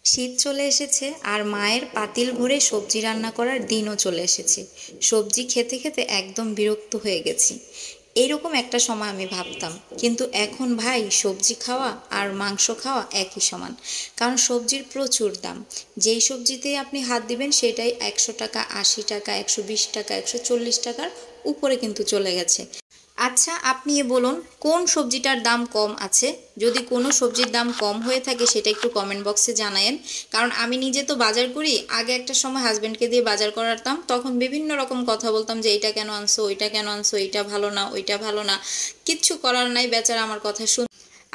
শীত চলে এসেছে আর মায়ের পাতিল ভরে সবজি রান্না করার দিনও চলে এসেছে। সবজি খেতে খেতে একদম বিরক্ত হয়ে গেছি। এইরকম একটা সময় আমি ভাবতাম, কিন্তু এখন ভাই সবজি খাওয়া আর মাংস খাওয়া একই সমান। কারণ সবজির প্রচুর দাম। যেই সবজিতেই আপনি হাত দিবেন সেটাই 100 টাকা, 80 টাকা, 120 টাকা, 140 টাকার উপরে কিন্তু চলে গেছে। আচ্ছা, আপনি বলুন কোন সবজিটার দাম কম আছে? যদি কোনো সবজির দাম কম হয়ে থাকে সেটা একটু কমেন্ট বক্সে জানায়েন। কারণ আমি নিজে তো বাজার করি। আগে একটা সময় হাজব্যান্ডকে দিয়ে বাজার করাতাম, তখন বিভিন্ন রকম কথা বলতাম যে এইটা কেন আনছো, ওইটা কেন আনছো, এইটা ভালো না, ওইটা ভালো না। কিচ্ছু করার নাই, বেচারা আমার কথা শুন।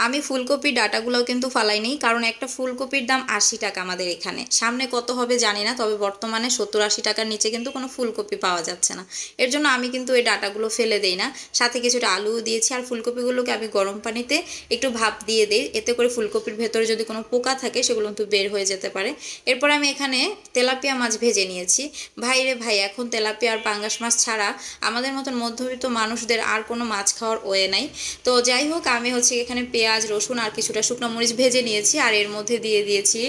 আমি ফুলকপির ডাঁটাগুলোও কিন্তু ফালাইনি, কারণ একটা ফুলকপির দাম 80 টাকা আমাদের এখানে। সামনে কত হবে জানি না, তবে বর্তমানে 70-80 টাকার নিচে কিন্তু কোনো ফুলকপি পাওয়া যাচ্ছে না। এর জন্য আমি কিন্তু এই ডাঁটাগুলো ফেলে দেই না। সাথে কিছুটা আলুও দিয়েছি, আর ফুলকপিগুলোকে আমি গরম পানিতে একটু ভাপ দিয়ে দিই, এতে করে ফুলকপির ভেতরে যদি কোনো পোকা থাকে সেগুলো কিন্তু বের হয়ে যেতে পারে। এরপর আমি এখানে তেলাপিয়া মাছ ভেজে নিয়েছি। ভাই রে ভাই, এখন তেলাপিয়া আর পাঙ্গাস মাছ ছাড়া আমাদের মতন মধ্যবিত্ত মানুষদের আর কোনো মাছ খাওয়ার ওয়ে নাই। তো যাই হোক, আমি হচ্ছে এখানে পেঁয়াজ, রসুন আর কিছুটা শুকনো মরিচ ভেজে নিয়েছি, আর এর মধ্যে দিয়ে দিয়েছি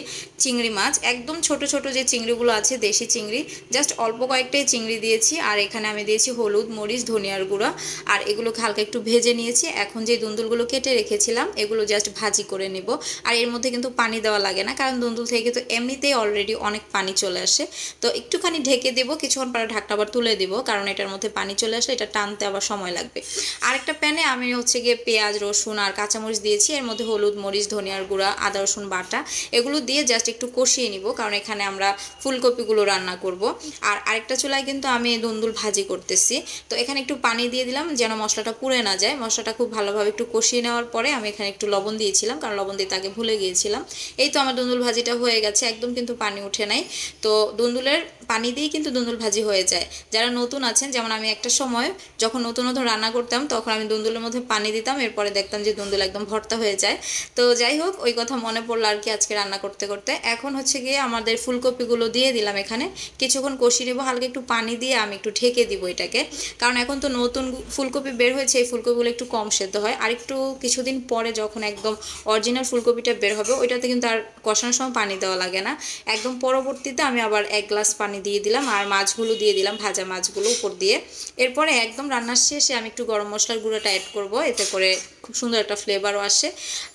চিংড়ি মাছ। একদম ছোট ছোট যে চিংড়িগুলো আছে, দেশি চিংড়ি, জাস্ট অল্প কয়েকটাই চিংড়ি দিয়েছি। আর এখানে আমি দিয়েছি হলুদ, মরিচ, ধনিয়ার গুঁড়া, আর এগুলোকে হালকা একটু ভেজে নিয়েছি। এখন যে দুন্দুলগুলো কেটে রেখেছিলাম এগুলো জাস্ট ভাজি করে নেব। আর এর মধ্যে কিন্তু পানি দেওয়া লাগে না, কারণ দুন্দুল থেকে তো এমনিতেই অলরেডি অনেক পানি চলে আসে। তো একটুখানি ঢেকে দেবো, কিছুক্ষণ পরে ঢাকটা আবার তুলে দেবো, কারণ এটার মধ্যে পানি চলে আসলে এটা টানতে আবার সময় লাগবে। আরেকটা প্যানে আমি হচ্ছে গিয়ে পেঁয়াজ, রসুন আর কাঁচামরিচ দিয়েছি। এর মধ্যে হলুদ, মরিচ, ধনিয়ার গুঁড়া, আদা রসুন বাটা এগুলো দিয়ে জাস্ট একটু কষিয়ে নিব, কারণ এখানে আমরা ফুলকপিগুলো রান্না করব। আর আরেকটা চুলায় কিন্তু আমি দুন্দুল ভাজি করতেছি। তো এখানে একটু পানি দিয়ে দিলাম যেন মশলাটা পুড়ে না যায়। মশলাটা খুব ভালোভাবে একটু কষিয়ে নেওয়ার পরে আমি এখানে একটু লবণ দিয়েছিলাম, কারণ লবণ দিতে আগে ভুলে গিয়েছিলাম। এই তো আমার দুন্দুল ভাজিটা হয়ে গেছে, একদম কিন্তু পানি উঠে নাই। তো দুন্দুলের পানি দিয়েই কিন্তু দুন্দুল ভাজি হয়ে যায়। যারা নতুন আছেন, যেমন আমি একটা সময় যখন নতুন নতুন রান্না করতাম তখন আমি দুন্দুলের মধ্যে পানি দিতাম, এরপরে দেখতাম যে দুন্দুল একদম ভর্তা হয়ে যায়। তো যাই হোক, ওই কথা মনে পড়লো আর কি আজকে রান্না করতে করতে। এখন হচ্ছে গিয়ে আমাদের ফুলকপিগুলো দিয়ে দিলাম এখানে, কিছুক্ষণ কষিয়ে নেবো হালকা একটু পানি দিয়ে। আমি একটু ঢেকে দিব এটাকে, কারণ এখন তো নতুন ফুলকপি বের হয়েছে, এই ফুলকপিগুলো একটু কম সেদ্ধ হয়। আর একটু কিছুদিন পরে যখন একদম অরিজিনাল ফুলকপিটা বের হবে ওইটাতে কিন্তু আর কষানোর সময় পানি দেওয়া লাগে না। একদম পরবর্তীতে আমি আবার 1 গ্লাস পানি দিয়ে দিলাম, আর মাছগুলো দিয়ে দিলাম, ভাজা মাছগুলো উপর দিয়ে। এরপরে একদম রান্নার শেষে আমি একটু গরম মশলার গুঁড়োটা অ্যাড করব, এতে করে খুব সুন্দর একটা ফ্লেভারও আসে।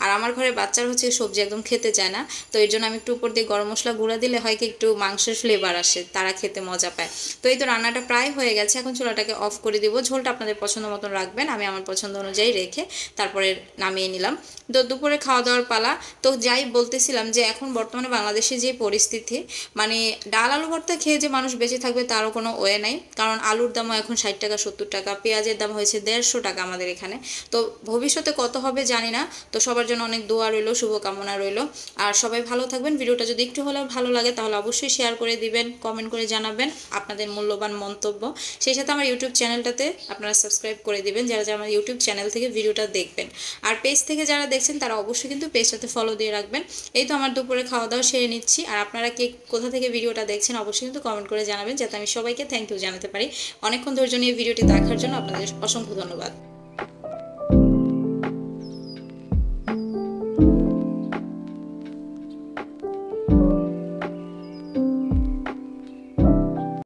আর আমার ঘরে বাচ্চারা হচ্ছে সবজি একদম খেতে চায় না, তো এর জন্য আমি একটু উপর দিয়ে গরম মশলা গুঁড়া দিলে হয় কি একটু মাংসের ফ্লেভার আসে, তারা খেতে মজা পায়। তো এই তো রান্নাটা প্রায় হয়ে গেছে, এখন চুলাটাকে অফ করে দিব। ঝোলটা আপনাদের পছন্দ মতন রাখবেন, আমি আমার পছন্দ অনুযায়ী রেখে তারপরে নামিয়ে নিলাম। তো দুপুরে খাওয়া দাওয়ার পালা। তো যাই বলতেছিলাম যে এখন বর্তমানে বাংলাদেশে যে পরিস্থিতি, মানে ডাল আলু ভর্তা খেয়ে যে মানুষ বেঁচে থাকবে তারও কোনো ওয়ে নাই। কারণ আলুর দামও এখন 60 টাকা, 70 টাকা, পেঁয়াজের দাম হয়েছে 150 টাকা আমাদের এখানে। তো ভবিষ্যতে কত হবে জানি না। তো সবার জন্য অনেক দোয়া রইলো, শুভকামনা রইলো। আর সবাই ভালো থাকবেন। ভিডিওটা যদি একটু হলেও ভালো লাগে তাহলে অবশ্যই শেয়ার করে দিবেন, কমেন্ট করে জানাবেন আপনাদের মূল্যবান মন্তব্য। সেই সাথে আমার ইউটিউব চ্যানেলটাতে আপনারা সাবস্ক্রাইব করে দিবেন, যারা যারা আমার ইউটিউব চ্যানেল থেকে ভিডিওটা দেখবেন। আর পেজ থেকে যারা দেখছেন তারা অবশ্যই কিন্তু পেজটাতে ফলো দিয়ে রাখবেন। এই তো আমার দুপুরে খাওয়া দাওয়া সেরে নিচ্ছি। আর আপনারা কে কোথা থেকে ভিডিওটা দেখছেন অবশ্যই কিন্তু কমেন্ট করে জানাবেন, যাতে আমি সবাইকে থ্যাংক ইউ জানাতে পারি। অনেকক্ষণ ধৈর্য নিয়ে ভিডিওটি দেখার জন্য আপনাদের অসংখ্য ধন্যবাদ।